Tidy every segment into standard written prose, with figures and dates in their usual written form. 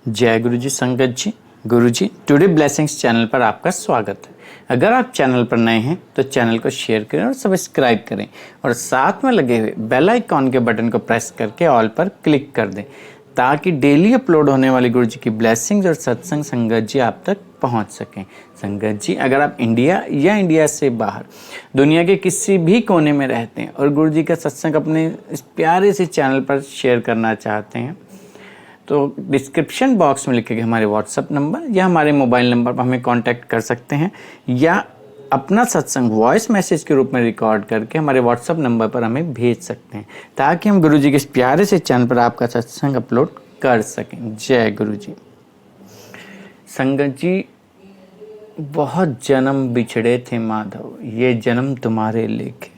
जय गुरु जी संगत जी। गुरु जी today blessings channel पर आपका स्वागत है। अगर आप चैनल पर नए हैं तो चैनल को शेयर करें और सब्सक्राइब करें और साथ में लगे हुए बेल आइकॉन के बटन को प्रेस करके ऑल पर क्लिक कर दें ताकि डेली अपलोड होने वाली गुरु जी की ब्लेसिंग्स और सत्संग संगत जी आप तक पहुंच सकें। संगत जी, अगर आप इंडिया या इंडिया से बाहर दुनिया के किसी भी कोने में रहते हैं और गुरु जी का सत्संग अपने इस प्यारे से चैनल पर शेयर करना चाहते हैं तो डिस्क्रिप्शन बॉक्स में लिखे गए हमारे व्हाट्सएप नंबर या हमारे मोबाइल नंबर पर हमें कांटेक्ट कर सकते हैं या अपना सत्संग वॉइस मैसेज के रूप में रिकॉर्ड करके हमारे व्हाट्सएप नंबर पर हमें भेज सकते हैं ताकि हम गुरु जी के इस प्यारे से चैनल पर आपका सत्संग अपलोड कर सकें। जय गुरु जी। संगत जी, बहुत जन्म बिछड़े थे माधव, ये जन्म तुम्हारे लेखे।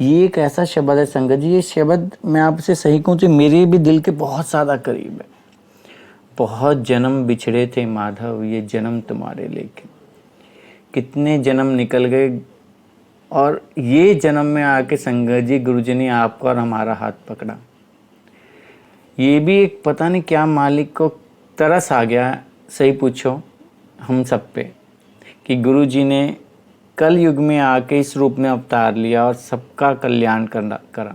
ये एक ऐसा शब्द है संगत जी, ये शब्द मैं आपसे सही कहूँ तो मेरे भी दिल के बहुत ज़्यादा करीब है। बहुत जन्म बिछड़े थे माधव, ये जन्म तुम्हारे लेके। कितने जन्म निकल गए और ये जन्म में आके संगत जी गुरु जी ने आपका और हमारा हाथ पकड़ा। ये भी एक पता नहीं क्या मालिक को तरस आ गया, सही पूछो हम सब पे, कि गुरु जी ने कल युग में आके इस रूप में अवतार लिया और सबका कल्याण करा।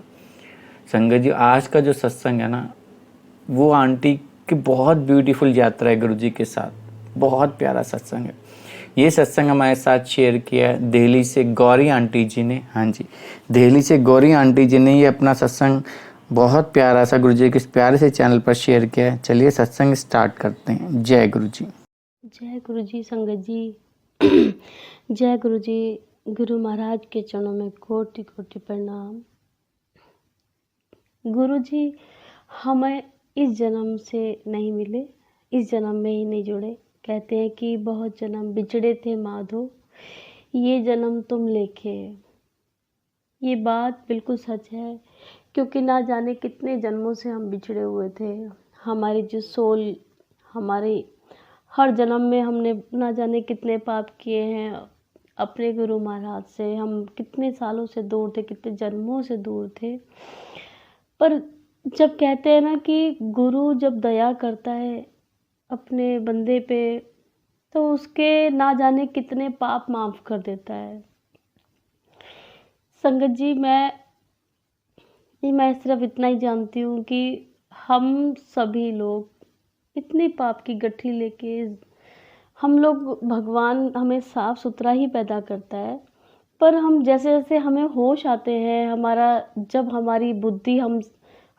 संगत जी, आज का जो सत्संग है ना, वो आंटी की बहुत ब्यूटीफुल यात्रा है गुरु जी के साथ। बहुत प्यारा सत्संग है। ये सत्संग हमारे साथ शेयर किया है दिल्ली से गौरी आंटी जी ने। हाँ जी, दिल्ली से गौरी आंटी जी ने ये अपना सत्संग बहुत प्यारा सा गुरु जी के इस प्यारे से चैनल पर शेयर किया है। चलिए सत्संग स्टार्ट करते हैं। जय गुरु जी। जय गुरु जी संगत जी। जय गुरु जी। गुरु महाराज के चरणों में कोटि कोटि प्रणाम। गुरु जी हमें इस जन्म से नहीं मिले, इस जन्म में ही नहीं जुड़े। कहते हैं कि बहुत जन्म बिछड़े थे माधो, ये जन्म तुम लेके। ये बात बिल्कुल सच है, क्योंकि ना जाने कितने जन्मों से हम बिछड़े हुए थे। हमारी जो सोल, हमारे हर जन्म में हमने ना जाने कितने पाप किए हैं। अपने गुरु महाराज से हम कितने सालों से दूर थे, कितने जन्मों से दूर थे। पर जब कहते हैं ना कि गुरु जब दया करता है अपने बंदे पे, तो उसके ना जाने कितने पाप माफ़ कर देता है। संगत जी, मैं सिर्फ इतना ही जानती हूँ कि हम सभी लोग इतने पाप की गठरी लेके, हम लोग, भगवान हमें साफ सुथरा ही पैदा करता है, पर हम जैसे जैसे हमें होश आते हैं, जब हमारी बुद्धि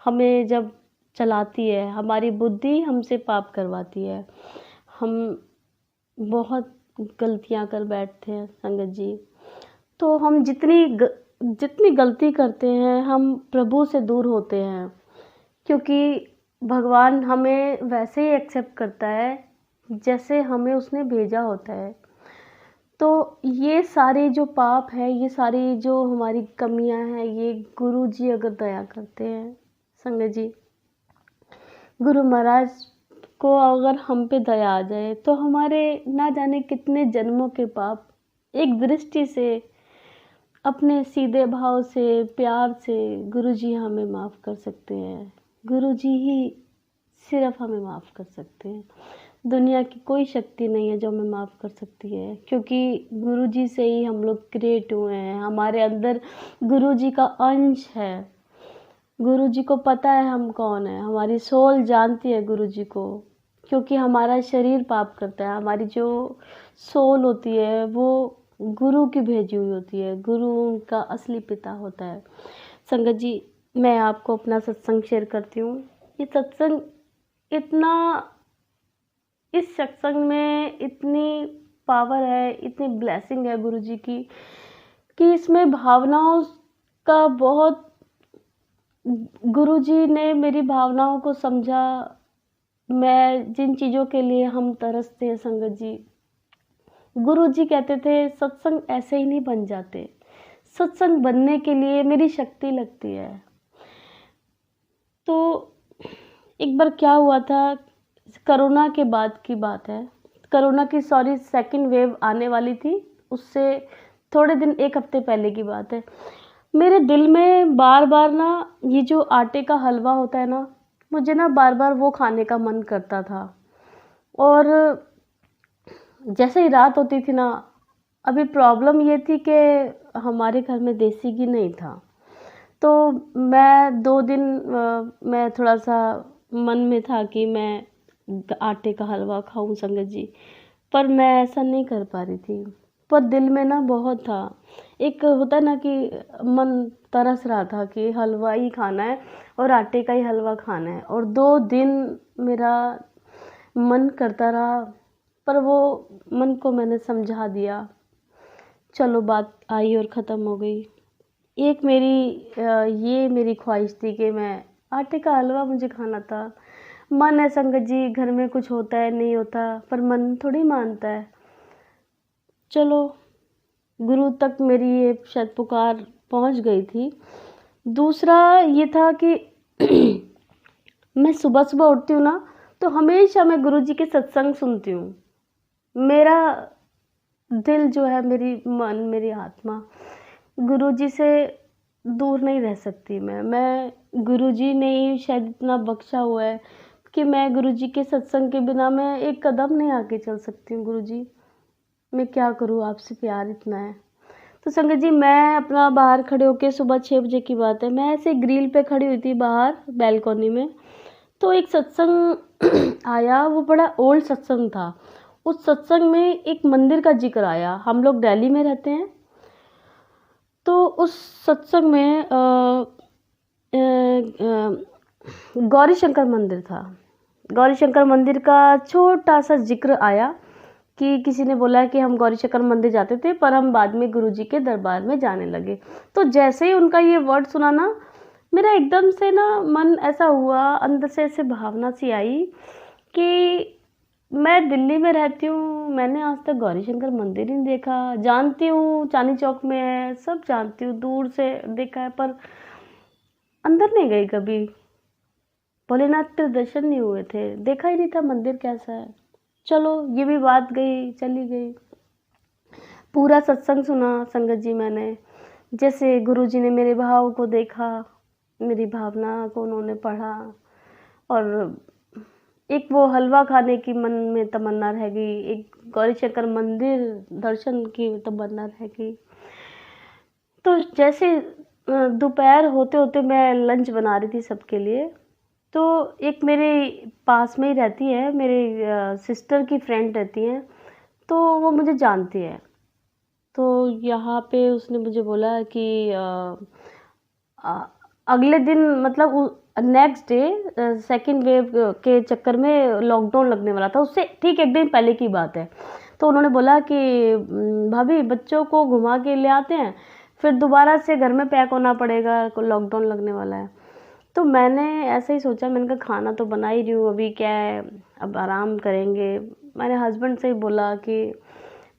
हमें जब चलाती है, हमारी बुद्धि हमसे पाप करवाती है। हम बहुत गलतियां कर बैठते हैं संगत जी। तो हम जितनी गलती करते हैं, हम प्रभु से दूर होते हैं, क्योंकि भगवान हमें वैसे ही एक्सेप्ट करता है जैसे हमें उसने भेजा होता है। तो ये सारे जो पाप है, ये सारी जो हमारी कमियां हैं, ये गुरु जी अगर दया करते हैं संगत जी, गुरु महाराज को अगर हम पे दया आ जाए तो हमारे ना जाने कितने जन्मों के पाप एक दृष्टि से, अपने सीधे भाव से, प्यार से गुरु जी हमें माफ़ कर सकते हैं। गुरु जी ही सिर्फ हमें माफ़ कर सकते हैं। दुनिया की कोई शक्ति नहीं है जो हमें माफ़ कर सकती है, क्योंकि गुरु जी से ही हम लोग क्रिएट हुए हैं। हमारे अंदर गुरु जी का अंश है। गुरु जी को पता है हम कौन है, हमारी सोल जानती है गुरु जी को, क्योंकि हमारा शरीर पाप करता है। हमारी जो सोल होती है वो गुरु की भेजी हुई होती है, गुरु उनका असली पिता होता है। संगत जी, मैं आपको अपना सत्संग शेयर करती हूँ। ये सत्संग इस सत्संग में इतनी पावर है, इतनी ब्लेसिंग है गुरु जी की, कि इसमें भावनाओं का बहुत, गुरु जी ने मेरी भावनाओं को समझा। मैं जिन चीज़ों के लिए हम तरसते हैं संगत जी, गुरु जी कहते थे सत्संग ऐसे ही नहीं बन जाते, सत्संग बनने के लिए मेरी शक्ति लगती है। तो एक बार क्या हुआ था, कोरोना के बाद की बात है, कोरोना की सेकंड वेव आने वाली थी, उससे थोड़े दिन, एक हफ्ते पहले की बात है। मेरे दिल में बार बार ना, ये जो आटे का हलवा होता है ना, मुझे ना बार बार वो खाने का मन करता था। और जैसे ही रात होती थी ना, अभी प्रॉब्लम ये थी कि हमारे घर में देसी घी नहीं था। तो मैं 2 दिन मैं थोड़ा-सा मन में था कि मैं आटे का हलवा खाऊँ संगत जी, पर मैं ऐसा नहीं कर पा रही थी। पर दिल में ना बहुत था, एक होता है ना कि मन तरस रहा था कि हलवा ही खाना है और आटे का ही हलवा खाना है। और 2 दिन मेरा मन करता रहा, पर वो मन को मैंने समझा दिया। चलो बात आई और ख़त्म हो गई। एक ये मेरी ख्वाहिश थी कि मैं आटे का हलवा मुझे खाना था। मन है संगत जी, घर में कुछ होता है, नहीं होता, पर मन थोड़ी मानता है। चलो, गुरु तक मेरी ये शायद पुकार पहुँच गई थी। दूसरा ये था कि मैं सुबह-सुबह उठती हूँ ना, तो हमेशा मैं गुरुजी के सत्संग सुनती हूँ। मेरा दिल जो है, मेरी मन, मेरी आत्मा गुरुजी से दूर नहीं रह सकती मैं गुरुजी ने ही शायद इतना बख्शा हुआ है कि मैं गुरुजी के सत्संग के बिना मैं एक कदम नहीं आगे चल सकती हूँ। गुरुजी, मैं क्या करूँ, आपसे प्यार इतना है। तो संगत जी, मैं अपना बाहर खड़े होके, सुबह 6 बजे की बात है, मैं ऐसे ग्रिल पे खड़ी हुई थी बाहर बालकनी में, तो एक सत्संग आया। वो बड़ा ओल्ड सत्संग था। उस सत्संग में एक मंदिर का जिक्र आया। हम लोग दिल्ली में रहते हैं, तो उस सत्संग में गौरी शंकर मंदिर था। गौरी शंकर मंदिर का छोटा सा जिक्र आया कि किसी ने बोला कि हम गौरी शंकर मंदिर जाते थे, पर हम बाद में गुरुजी के दरबार में जाने लगे। तो जैसे ही उनका ये वर्ड सुना ना, मेरा एकदम से ना मन ऐसा हुआ, अंदर से ऐसे भावना सी आई कि मैं दिल्ली में रहती हूँ, मैंने आज तक गौरी शंकर मंदिर ही नहीं देखा। जानती हूँ चांदनी चौक में है, सब जानती हूँ, दूर से देखा है, पर अंदर नहीं गई कभी। भोलेनाथ के दर्शन नहीं हुए थे, देखा ही नहीं था मंदिर कैसा है। चलो, ये भी बात गई, चली गई। पूरा सत्संग सुना संगत जी मैंने, जैसे गुरुजी ने मेरे भाव को देखा, मेरी भावना को उन्होंने पढ़ा, और एक वो हलवा खाने की मन में तमन्ना रह गई, एक गौरी शंकर मंदिर दर्शन की तमन्ना रह गई। तो जैसे दोपहर होते होते मैं लंच बना रही थी सबके लिए, तो एक मेरे पास में ही रहती है, मेरे सिस्टर की फ्रेंड रहती हैं, तो वो मुझे जानती है। तो यहाँ पे उसने मुझे बोला कि अगले दिन, मतलब नेक्स्ट डे सेकंड वेव के चक्कर में लॉकडाउन लगने वाला था, उससे ठीक एक दिन पहले की बात है। तो उन्होंने बोला कि भाभी, बच्चों को घुमा के ले आते हैं, फिर दोबारा से घर में पैक होना पड़ेगा, लॉकडाउन लगने वाला है। तो मैंने ऐसे ही सोचा, मैंने कहा खाना तो बना ही रही हूँ, अभी क्या है, अब आराम करेंगे। मैंने हस्बैंड से ही बोला कि,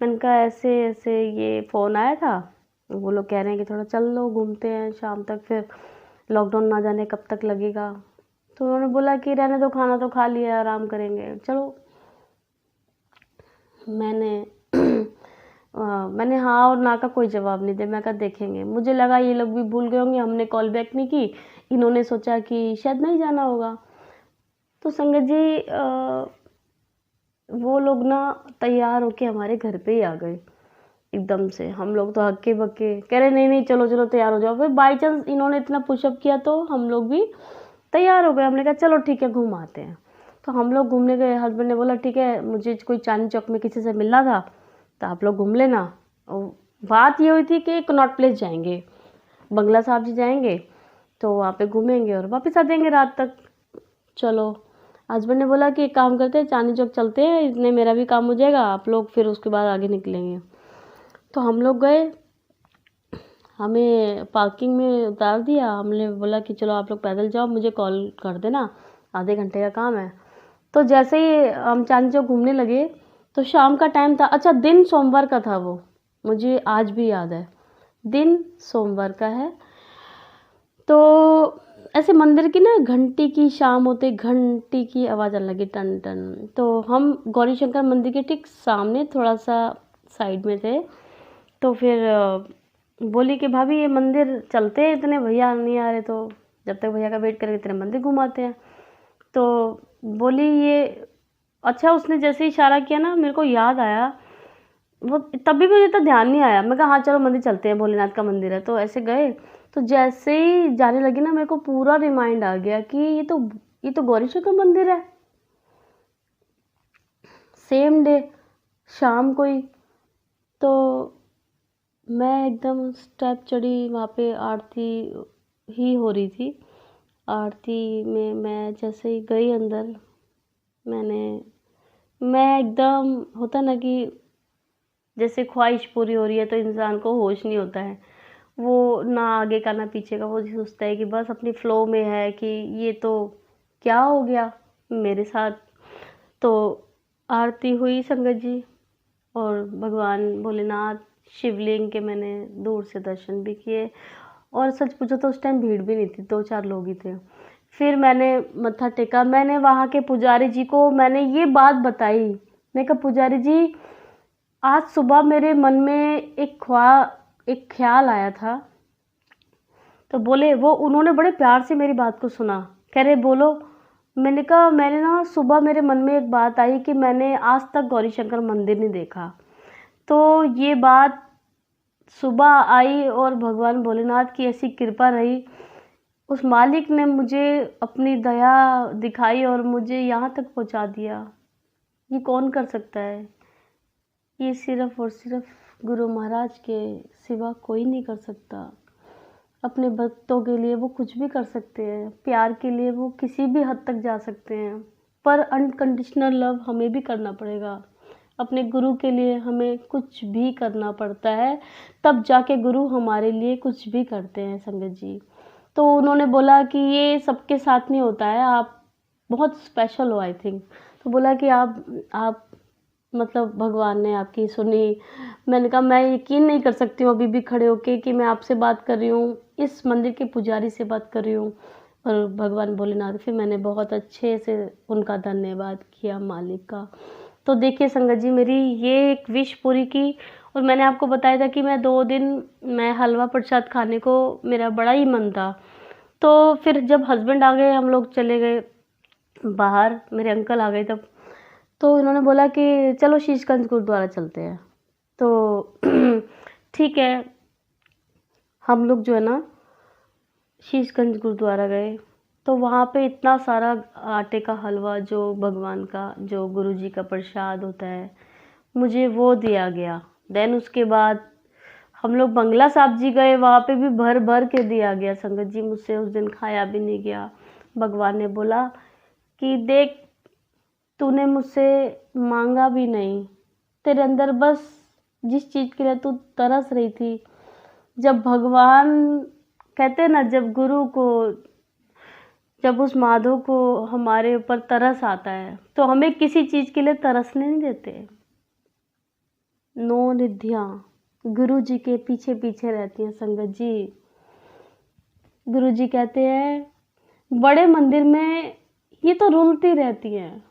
मैंने कहा ऐसे ऐसे ये फ़ोन आया था, वो लोग कह रहे हैं कि थोड़ा चल लो, घूमते हैं शाम तक, फिर लॉकडाउन ना जाने कब तक लगेगा। तो उन्होंने बोला कि रहने दो, खाना तो खा लिया, आराम करेंगे, चलो। मैंने मैंने हाँ और ना का कोई जवाब नहीं दिया। मैं कहा देखेंगे। मुझे लगा ये लोग भी भूल गए होंगे, हमने कॉल बैक नहीं की, इन्होंने सोचा कि शायद नहीं जाना होगा। तो संगत जी, वो लोग ना तैयार होके हमारे घर पे ही आ गए एकदम से। हम लोग तो हक्के बक्के कह रहे, नहीं नहीं चलो चलो तैयार हो जाओ। फिर बाई चांस इन्होंने इतना पुशअप किया तो हम लोग भी तैयार हो गए। हमने कहा चलो ठीक है, घूम आते हैं। तो हम लोग घूमने गए। हस्बैंड ने बोला ठीक है, मुझे कोई चांदनी चौक में किसी से मिलना था, तो आप लोग घूम लेना। और बात ये हुई थी कि कनॉट प्लेस जाएंगे, बंगला साहब जी जाएंगे, तो वहाँ पे घूमेंगे और वापस आ जाएंगे रात तक। चलो, हस्बैंड ने बोला कि एक काम करते हैं, चांदनी चौक चलते हैं, इतने मेरा भी काम हो जाएगा, आप लोग फिर उसके बाद आगे निकलेंगे। तो हम लोग गए, हमें पार्किंग में उतार दिया। हमने बोला कि चलो आप लोग पैदल जाओ, मुझे कॉल कर देना, आधे घंटे का काम है। तो जैसे ही हम चांदनी चौक घूमने लगे, तो शाम का टाइम था। अच्छा, दिन सोमवार का था, वो मुझे आज भी याद है, दिन सोमवार का है। तो ऐसे मंदिर की ना घंटी की, शाम होते घंटी की आवाज़ आने लगी, टन टन। तो हम गौरी शंकर मंदिर के ठीक सामने थोड़ा सा साइड में थे। तो फिर बोली कि भाभी ये मंदिर चलते हैं, इतने भैया नहीं आ रहे, तो जब तक भैया का वेट करेंगे इतने मंदिर घुमाते हैं। तो बोली ये अच्छा, उसने जैसे इशारा किया ना, मेरे को याद आया, वो तभी भी मुझे तो ध्यान नहीं आया। मैं कहा हाँ चलो मंदिर चलते हैं, भोलेनाथ का मंदिर है। तो ऐसे गए, तो जैसे ही जाने लगी ना, मेरे को पूरा रिमाइंड आ गया कि ये तो गौरी शंकर मंदिर है। सेम डे शाम को ही तो मैं एकदम स्टेप चढ़ी, वहाँ पे आरती ही हो रही थी। आरती में मैं जैसे ही गई अंदर, मैं एकदम, होता ना कि जैसे ख्वाहिश पूरी हो रही है तो इंसान को होश नहीं होता है, वो ना आगे का ना पीछे का, वो सोचता है कि बस अपनी फ्लो में है कि ये तो क्या हो गया मेरे साथ। तो आरती हुई संगत जी, और भगवान भोलेनाथ शिवलिंग के मैंने दूर से दर्शन भी किए। और सच पूछो तो उस टाइम भीड़ भी नहीं थी, 2-4 लोग ही थे। फिर मैंने मत्था टेका, मैंने वहाँ के पुजारी जी को मैंने ये बात बताई। मैं कहा पुजारी जी, आज सुबह मेरे मन में एक ख्याल आया था। तो बोले, वो उन्होंने बड़े प्यार से मेरी बात को सुना, कह रहे बोलो। मैंने कहा मैंने ना सुबह मेरे मन में एक बात आई कि मैंने आज तक गौरी शंकर मंदिर नहीं देखा। तो ये बात सुबह आई और भगवान भोलेनाथ की ऐसी कृपा रही, उस मालिक ने मुझे अपनी दया दिखाई और मुझे यहाँ तक पहुँचा दिया। ये कौन कर सकता है? ये सिर्फ़ और सिर्फ़ गुरु महाराज के सिवा कोई नहीं कर सकता। अपने भक्तों के लिए वो कुछ भी कर सकते हैं, प्यार के लिए वो किसी भी हद तक जा सकते हैं, पर अनकंडीशनल लव हमें भी करना पड़ेगा। अपने गुरु के लिए हमें कुछ भी करना पड़ता है, तब जाके गुरु हमारे लिए कुछ भी करते हैं संगत जी। तो उन्होंने बोला कि ये सबके साथ नहीं होता है, आप बहुत स्पेशल हो आई थिंक। तो बोला कि आप मतलब भगवान ने आपकी सुनी। मैंने कहा मैं यकीन नहीं कर सकती हूँ अभी भी खड़े होके कि मैं आपसे बात कर रही हूँ, इस मंदिर के पुजारी से बात कर रही हूँ। और भगवान भोलेनाथ, फिर मैंने बहुत अच्छे से उनका धन्यवाद किया मालिक का। तो देखिए संगत जी, मेरी ये एक विश पूरी की। और मैंने आपको बताया था कि मैं 2 दिन मैं हलवा प्रसाद खाने को मेरा बड़ा ही मन था। तो फिर जब हस्बैंड आ गए, हम लोग चले गए बाहर, मेरे अंकल आ गए तब। तो इन्होंने बोला कि चलो शीशगंज गुरुद्वारा चलते हैं। तो ठीक है, हम लोग जो है ना शीशगंज गुरुद्वारा गए। तो वहाँ पे इतना सारा आटे का हलवा, जो भगवान का, जो गुरुजी का प्रसाद होता है, मुझे वो दिया गया। देन उसके बाद हम लोग बंगला साहब जी गए, वहाँ पे भी भर भर के दिया गया संगत जी। मुझसे उस दिन खाया भी नहीं गया। भगवान ने बोला कि देख, तूने मुझसे मांगा भी नहीं, तेरे अंदर बस जिस चीज़ के लिए तू तरस रही थी, जब भगवान कहते हैं ना, जब उस माधव को हमारे ऊपर तरस आता है तो हमें किसी चीज़ के लिए तरसने नहीं देते। 9 निधियाँ गुरु जी के पीछे पीछे रहती हैं संगत जी। गुरु जी कहते हैं बड़े मंदिर में ये तो रुलती रहती हैं,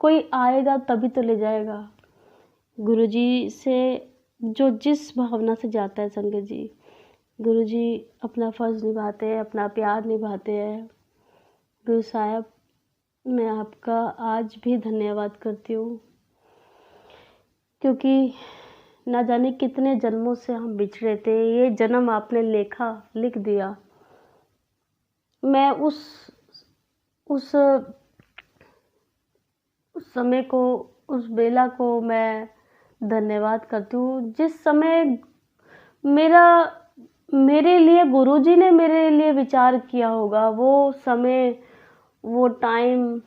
कोई आएगा तभी तो ले जाएगा। गुरु जी से जो जिस भावना से जाता है संगत जी, गुरु जी अपना फ़र्ज़ निभाते हैं, अपना प्यार निभाते हैं। गुरु साहब, मैं आपका आज भी धन्यवाद करती हूँ, क्योंकि ना जाने कितने जन्मों से हम बिछड़े थे, ये जन्म आपने लिख दिया। मैं उस समय को, उस बेला को मैं धन्यवाद करती हूँ, जिस समय मेरे लिए गुरुजी ने मेरे लिए विचार किया होगा। वो समय, वो टाइम,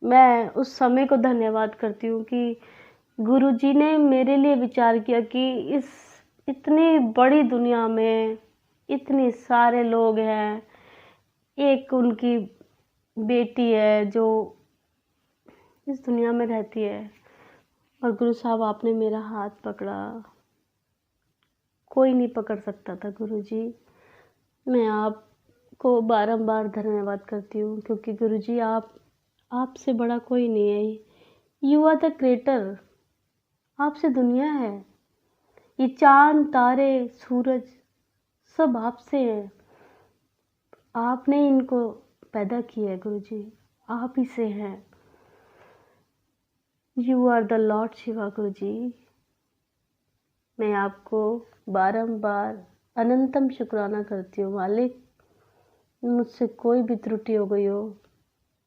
मैं उस समय को धन्यवाद करती हूँ कि गुरुजी ने मेरे लिए विचार किया कि इस इतनी बड़ी दुनिया में इतने सारे लोग हैं, एक उनकी बेटी है जो इस दुनिया में रहती है, और गुरु साहब आपने मेरा हाथ पकड़ा। कोई नहीं पकड़ सकता था गुरुजी। मैं आपको बारंबार धन्यवाद करती हूँ, क्योंकि गुरुजी आपसे बड़ा कोई नहीं है। यू आर द क्रिएटर, आपसे दुनिया है। ये चांद, तारे, सूरज सब आपसे हैं। आपने इनको पैदा किया है गुरुजी, आप ही से हैं। You are the lord Shiva Guru ji. मैं आपको बारंबार अनंतम शुक्राना करती हूँ मालिक। मुझसे कोई भी त्रुटि हो गई हो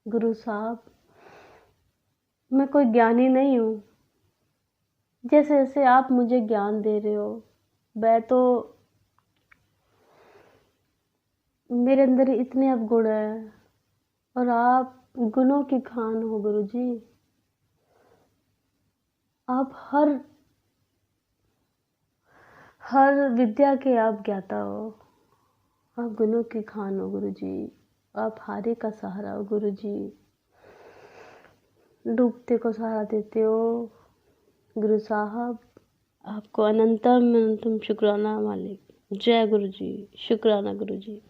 गुरु साहब, मैं कोई ज्ञानी नहीं हूँ। जैसे जैसे आप मुझे ज्ञान दे रहे हो, मैं तो मेरे अंदर इतने अवगुण है और आप गुणों की खान हो गुरु जी। आप हर विद्या के आप ज्ञाता हो। आप गुणों की खान हो गुरु जी। आप हारे का सहारा हो गुरु जी। डूबते को सहारा देते हो गुरु साहब। आपको अनंतम अनंतम शुक्राना मालिक। जय गुरु जी। शुक्राना गुरु जी।